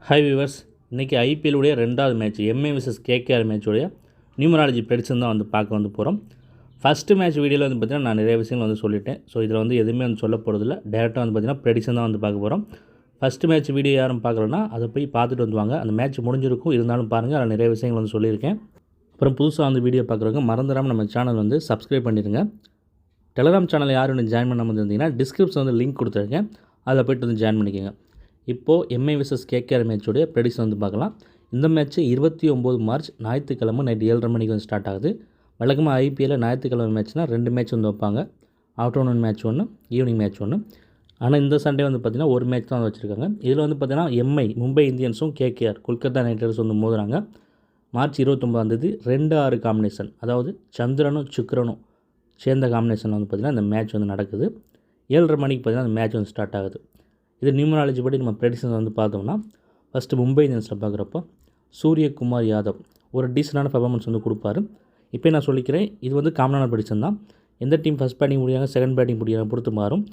Hi viewers, இன்றைக்கி ஐபிஎல்லுடைய ரெண்டாவது மேட்ச் எம்ஐ vs கேகேஆர் மேட்சோடைய நியூமராலஜி ப்ரெடிக்ஷன் தான் பார்க்க போகிறோம். ஃபஸ்ட்டு மேட்ச் வீடியோவில் பார்த்திங்கன்னா நான் நிறைய விஷயங்கள் சொல்லிட்டேன். ஸோ இதில் எதுவுமே சொல்ல போகிறதில்ல. டேரெக்டாக பார்த்திங்கன்னா ப்ரெடிக்ஷன் தான் பார்க்க போகிறோம். ஃபஸ்ட்டு மேட்ச் வீடியோ யாரும் பார்க்கலன்னா அதை போய் பார்த்துட்டு வாங்க. அந்த மேட்ச் முடிஞ்சிருக்கும், இருந்தாலும் பாருங்கள். அதில் நிறைய விஷயங்கள் சொல்லியிருக்கேன். அப்புறம் புதுசாக வீடியோ பார்க்குறவங்க மறந்துடாமல் நம்ம சேனல் சப்ஸ்கிரைப் பண்ணிடுங்க. டெலகிராம் சேனல் யாரும் ஜாயின் பண்ணாமல் இருந்தீங்கன்னா டிஸ்கிரிப்ஷன் லிங்க் கொடுத்துருக்கேன், அதில் போய்ட்டு ஜாயின் பண்ணிக்கோங்க. இப்போது எம்ஐ vs கேகேஆர் மேட்சோடைய ப்ரெடிக்ஷன் பார்க்கலாம். இந்த மேட்ச்சு 29 மார்ச் ஞாயிற்றுக்கிழமை நைட் 7:30 மணிக்கு ஸ்டார்ட் ஆகுது. வழக்கமாக ஐபிஎல்லில் ஞாயிற்றுக்கிழமை மேட்ச்னால் 2 மேட்ச் வைப்பாங்க. ஆஃப்டர்நூன் மேட்ச் ஒன்று, ஈவினிங் மேட்ச் ஒன்று. ஆனால் இந்த சண்டே பார்த்திங்கன்னா ஒரு மேட்ச் தான் வச்சுருக்காங்க. இதில் பார்த்திங்கன்னா எம்ஐ மும்பை இந்தியன்ஸும் கேகேஆர் கொல்கத்தா நைட் ரைடர்ஸ் மோதுறாங்க. மார்ச் 29 2-6 காம்பினேஷன், அதாவது சந்திரனும் சுக்கிரனும் சேர்ந்த காம்பினேஷனில் பார்த்திங்கன்னா இந்த மேட்ச் நடக்குது. 7:30 மணிக்கு பார்த்திங்கன்னா அந்த மேட்ச் ஸ்டார்ட் ஆகுது. இது நியூமராலஜி படி நம்ம ப்ரெடிக்ஷன் பார்த்தோம்னா, ஃபஸ்ட்டு மும்பை இந்தியன்ஸில் பார்க்குறப்போ சூரியகுமார் யாதவ் ஒரு டீசெண்டான பெர்ஃபார்மன்ஸ் கொடுப்பாரு. இப்போ நான் சொல்லிக்கிறேன், இது காமனான ப்ரெடிக்ஷன் தான். எந்த டீம் ஃபஸ்ட் பேட்டிங் முடியாங்க, செகண்ட் பேட்டிங் முடியாங்க பொறுத்து மாறும்.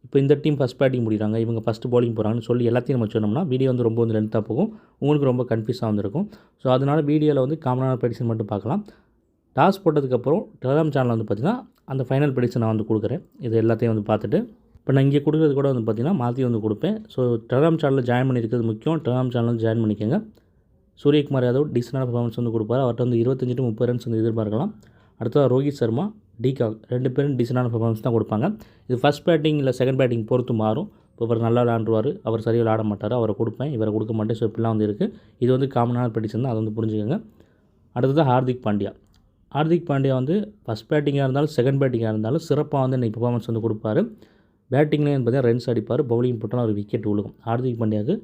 இப்போ இந்த டீம் ஃபஸ்ட் பேட்டிங் முடிகிறாங்க, இவங்க ஃபஸ்ட்டு பவுலிங் போகிறாங்கன்னு சொல்லி எல்லாத்தையும் நம்ம சொன்னோம்னா வீடியோ ரொம்ப லென்த்தாக போகும், உங்களுக்கு ரொம்ப கன்ஃபியூஸாக இருக்கும். ஸோ அதனால் வீடியோவில் காமனான ப்ரெடிக்ஷன் மட்டும் பார்க்கலாம். டாஸ் போட்டதுக்கப்புறம் டெலகிராம் சேனலில் பார்த்திங்கன்னா அந்த ஃபைனல் ப்ரெடிக்ஷன் நான் கொடுக்குறேன். இது எல்லாத்தையும் பார்த்துட்டு இப்போ நான் இங்கே கொடுக்குறது கூட பார்த்திங்கன்னா மாற்றி கொடுப்பேன். ஸோ டெலகிராம் சேனலில் ஜாயின் பண்ணியிருக்கிறது முக்கியம். டெலகிராம் சேனலில் ஜாயின் பண்ணிக்கோங்க. சூரியகுமார் யாதவ் டீசெண்டான பெர்ஃபார்மன்ஸ் கொடுப்பார். அவர்கிட்ட 25 to 30 ரன்ஸ் எதிர்பார்க்கலாம். அடுத்தது ரோஹித் சர்மா, டிகாக் 2 பேரும் டீசெண்டான பெர்ஃபார்மன்ஸ் தான் கொடுப்பாங்க. இது ஃபஸ்ட் பேட்டிங் இல்லை செகண்ட் பேட்டிங் பொறுத்து மாறும். இப்போ இவர் நல்லா விளாண்டுருவார், அவர் சரியாக விளாட மாட்டார், அவரை கொடுப்பேன், இவரை கொடுக்க மாட்டேன். ஸோ இப்படிலாம் இருக்குது. இது காமனான ப்ரெடிக்ஷன் தான், அதை புரிஞ்சுக்கோங்க. அடுத்தது ஹார்திக் பாண்டியா. ஹார்திக் பாண்டியா ஃபஸ்ட் பேட்டிங்காக இருந்தாலும் செகண்ட் பேட்டிங்காக இருந்தாலும் சிறப்பாக இன்றைக்கி பெர்ஃபார்மன்ஸ் கொடுப்பார். பேட்டிங்லேயே பார்த்திங்கன்னா ரன்ஸ் அடிப்பார், பவுலிங் போட்டாலும் ஒரு விக்கெட் விழுகும். ஹார்திக் பாண்டியாவுக்கு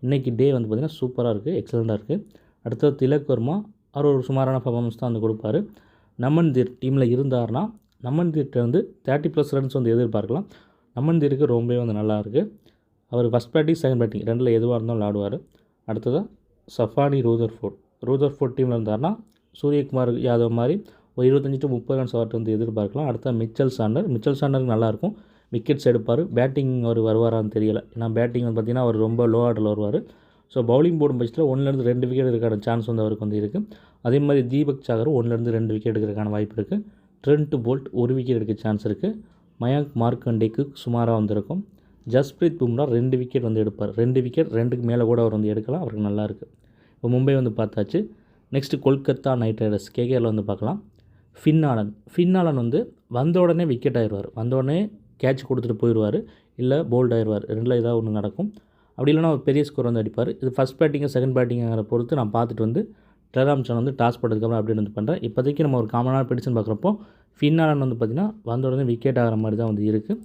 இன்றைக்கி டே பார்த்திங்கன்னா சூப்பராக இருக்குது, எக்ஸலண்ட்டாக இருக்குது. அடுத்தது திலக் வர்மா, அவர் ஒரு சுமாரான பெர்ஃபார்மன்ஸ் தான் கொடுப்பார். நமன்தீர் டீமில் இருந்தார்னா நமன்தீர்கிட்ட 30+ ரன்ஸ் எதிர்பார்க்கலாம். நமன்தீருக்கு ரொம்பவே நல்லா இருக்குது. அவர் ஃபஸ்ட் பேட்டிங் செகண்ட் பேட்டிங் ரெண்டில் எதுவாக இருந்தாலும் விளாடுவார். அடுத்ததாக சஃபானி ரூதர்ஃபோர்ட் டீமில் இருந்தார்னா சூரியகுமார் யாதவ் மாதிரி ஒரு 25 to 30 ரன்ஸ் அவர்கிட்ட எதிர்பார்க்கலாம். அடுத்த மிச்சல் சாண்டருக்கு நல்லாயிருக்கும், விக்கெட்ஸ் எடுப்பார். பேட்டிங் அவர் வருவாரான்னு தெரியலை, ஏன்னா பேட்டிங் பார்த்திங்கன்னா அவர் ரொம்ப லோ ஆர்டரில் வருவார். ஸோ பவுலிங் போடும் பட்சத்தில் 1-2 விக்கெட் எடுக்கிற சான்ஸ் அவருக்கு இருக்குது. அதே மாதிரி தீபக் சாகரும் 1-2 விக்கெட் எடுக்கிறதுக்கான வாய்ப்பு இருக்குது. ட்ரெண்ட் போல்ட் 1 விக்கெட் எடுக்க சான்ஸ் இருக்குது. மயாங்க் மார்க்கண்டேக்கு சுமாராக இருக்கும். ஜஸ்பிரீத் பும்ரா 2 விக்கெட் எடுப்பார். 2 விக்கெட் 2க்கு மேலே கூட அவர் எடுக்கலாம், அவருக்கு நல்லாயிருக்கு. இப்போ மும்பை பார்த்தாச்சு. நெக்ஸ்ட்டு கொல்கத்தா நைட் ரைடர்ஸ் கேகேஆரில் பார்க்கலாம். ஃபின்னாலன் வந்த உடனே விக்கெட் ஆயிடுவார், வந்த உடனே கேட்ச் கொடுத்துட்டு போயிடுவார், இல்லை போல்ட் ஆயிடுவார். ரெண்டில் ஏதாவது ஒன்று நடக்கும். அப்படி இல்லைனா ஒரு பெரிய ஸ்கோர் அடிப்பார். இது ஃபஸ்ட் பேட்டிங்கு செகண்ட் பேட்டிங்கிற பொறுத்து நான் பார்த்துட்டு டெலகிராம் சேனல் டாஸ் போட்டதுக்கப்புறம் அப்படி பண்ணுறேன். இப்போதைக்கு நம்ம ஒரு காமனான ப்ரெடிக்ஷன் பார்க்குறப்போ ஃபின்னாலன் பார்த்திங்கன்னா வந்த உடனே விக்கெட் ஆகிற மாதிரி தான் இருக்குது.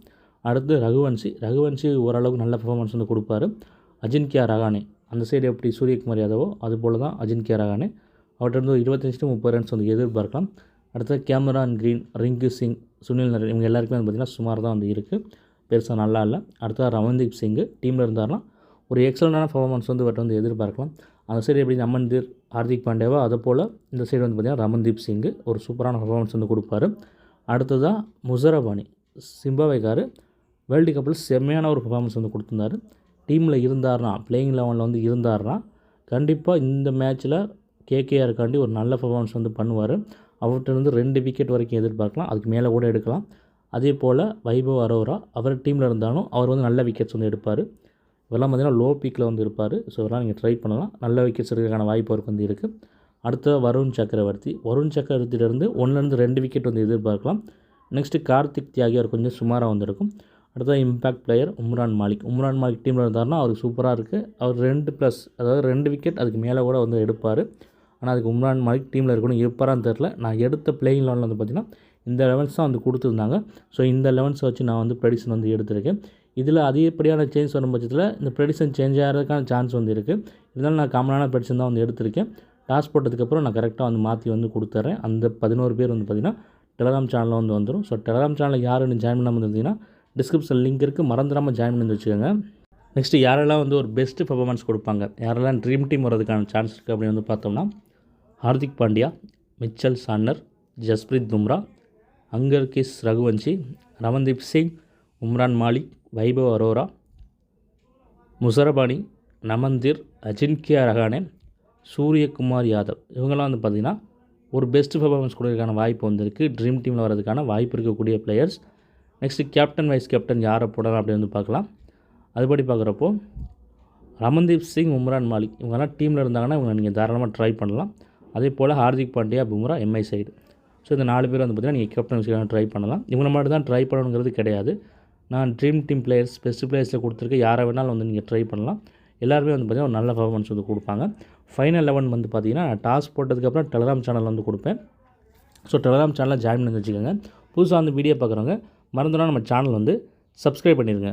அடுத்து ரகுவன்ஷி ஓரளவுக்கு நல்ல பெர்ஃபார்மன்ஸ் கொடுப்பார். அஜின்கியா ரஹானே அந்த சைடு எப்படி சூரியகுமார் யாதவோ அது போல் தான் அஜின்கியா ரஹானே, அவர்கிட்ட 25 to 30 ரன்ஸ் எதிர்பார்க்கலாம். அடுத்தது கேமரான் க்ரீன், ரிங்கு சிங், சுனில் நரேன் இவங்க எல்லாருக்குமே பார்த்திங்கன்னா சுமார் தான் இருக்குது, பெருசாக நல்லா இல்லை. அடுத்தது ரமன்தீப் சிங்கு டீமில் இருந்தார்னா ஒரு எக்ஸலண்டான பெர்ஃபார்மன்ஸ் இவர்கிட்ட எதிர்பார்க்கலாம். அந்த சைடு எப்படி நமன்தீர், ஹார்திக் பாண்டியாவோ அதை போல் இந்த சைடு பார்த்திங்கன்னா ரமன்தீப் சிங்கு ஒரு சூப்பரான பெர்ஃபார்மன்ஸ் கொடுப்பார். அடுத்ததாக முசரபானி, சிம்பாவேக்கார் வேர்ல்டு கப்பில் செம்மையான ஒரு பெர்ஃபார்மன்ஸ் கொடுத்துருந்தார். டீமில் இருந்தார்னா, பிளேயிங் 11 இருந்தார்னா கண்டிப்பாக இந்த மேட்ச்சில் கேகேஆருக்காண்டி ஒரு நல்ல பெர்ஃபார்மன்ஸ் பண்ணுவார். அவர்கிட்ட 2 விக்கெட் வரைக்கும் எதிர்பார்க்கலாம், அதுக்கு மேலே கூட எடுக்கலாம். அதே போல் வைபவ் அரோரா அவர் டீமில் இருந்தாலும் அவர் நல்ல விக்கெட்ஸ் எடுப்பார். இவரெல்லாம் பார்த்திங்கன்னா லோ பீக்கில் இருப்பார். ஸோ இதெல்லாம் நீங்கள் ட்ரை பண்ணலாம், நல்ல விக்கெட்ஸ் எடுக்கிறதுக்கான வாய்ப்பு அவருக்கு இருக்குது. அடுத்த வருண் சக்கரவர்த்தியிலேருந்து 1-2 விக்கெட் எதிர்பார்க்கலாம். நெக்ஸ்ட்டு கார்த்திக் தியாகி அவர் கொஞ்சம் சுமாராக இருக்கும். அடுத்த இம்பேக்ட் பிளேயர் உம்ரான் மாலிக் டீமில் இருந்தார்னா அவருக்கு சூப்பராக இருக்குது. அவர் 2+, அதாவது 2 விக்கெட் அதுக்கு மேலே கூட எடுப்பார். ஆனால் அதுக்கு உம்ரான் மாலிக் டீமில் இருக்கணும், இருப்பாரான்னு தெரில. நான் எடுத்த பிளேயிங் 11 பார்த்திங்கன்னா இந்த 11s தான் கொடுத்துருந்தாங்க. ஸோ இந்த 11s வச்சு நான் ப்ரெடிக்ஷன் எடுத்திருக்கேன். இதில் அதிகப்படியான சேஞ்ச் வரும் பட்சத்தில் இந்த ப்ரெடிக்ஷன் சேஞ்ச் ஆகிறதுக்கான சான்ஸ் இருக்குது. இதனால் நான் காமனான ப்ரெடிக்ஷன் தான் எடுத்திருக்கேன். டாஸ் போட்டதுக்கப்புறம் நான் கரெக்டாக மாற்றி கொடுத்துட்றேன். அந்த 11 பேர் பார்த்திங்கன்னா டெலகிராம் சேனலில் வந்துடும். ஸோ டெலகிராம் சேனலில் யாருன்னு ஜாயின் பண்ணாமல் இருந்தீங்கன்னா டிஸ்கிரிப்ஷன் லிங்க் இருக்குது, மறந்துடாமல் ஜாயின் பண்ணி வச்சுக்கோங்க. நெக்ஸ்ட்டு யாரெல்லாம் ஒரு பெஸ்ட்டு பெர்ஃபார்மன்ஸ் கொடுப்பாங்க, யாரெல்லாம் ட்ரீம் டீம் வரதுக்கான சான்ஸ் இருக்குது அப்படின்னு பார்த்தோம்னா Hardik Pandya, Mitchell Santner, Jasprit Bumrah, Angkrish Raghuvanshi, Ramandeep Singh, Umran Malik, Vaibhav Arora, Muzarabani, Naman Dhir, Ajinkya Rahane, Suryakumar Yadav இவங்கெல்லாம் வந்து பார்த்திங்கன்னா ஒரு பெஸ்ட் பெர்ஃபார்மன்ஸ் கொடுக்கறதுக்கான வாய்ப்பு வந்திருக்கு. ட்ரீம் டீமில் வரதுக்கான வாய்ப்பு இருக்கக்கூடிய players. Next captain vice captain யாரை போடலாம் அப்படி வந்து பார்க்கலாம். அதுபடி பார்க்குறப்போ ரமன்தீப் சிங், உம்ரான் மாலிக் இவங்கெல்லாம் டீமில் இருந்தாங்கன்னா இவங்க நீங்கள் தாராளமாக ட்ரை பண்ணலாம். அதே போல் Hardik Pandya, Bumrah MI side. So இந்த 4 பேர் வந்து பார்த்திங்கன்னா நீங்கள் கேப்டன் வைஸ்க்காக ட்ரை பண்ணலாம். இவங்க மட்டும் தான் ட்ரை பண்ணணுங்கிறது கிடையாது. நான் ட்ரீம் டீம் பிளேயர்ஸ் பெஸ்ட் பிளேயர்ஸில் கொடுத்துருக்க யாரை வேணாலும் வந்து நீங்கள் ட்ரை பண்ணலாம். எல்லாருமே வந்து பார்த்திங்கன்னா ஒரு நல்ல பர்ஃபார்மன்ஸ் வந்து கொடுப்பாங்க. ஃபைனல் 11 வந்து பார்த்திங்கன்னா டாஸ் போட்டதுக்கப்புறம் டெலகிராம் சேனல் வந்து கொடுப்பேன். ஸோ டெலகிராம் சேனலில் ஜாயின் பண்ணி வச்சுக்கோங்க. புதுசாக வந்து வீடியோ பார்க்குறவங்க மறந்துடாம நம்ம சேனல் வந்து சப்ஸ்கிரைப் பண்ணிடுங்க.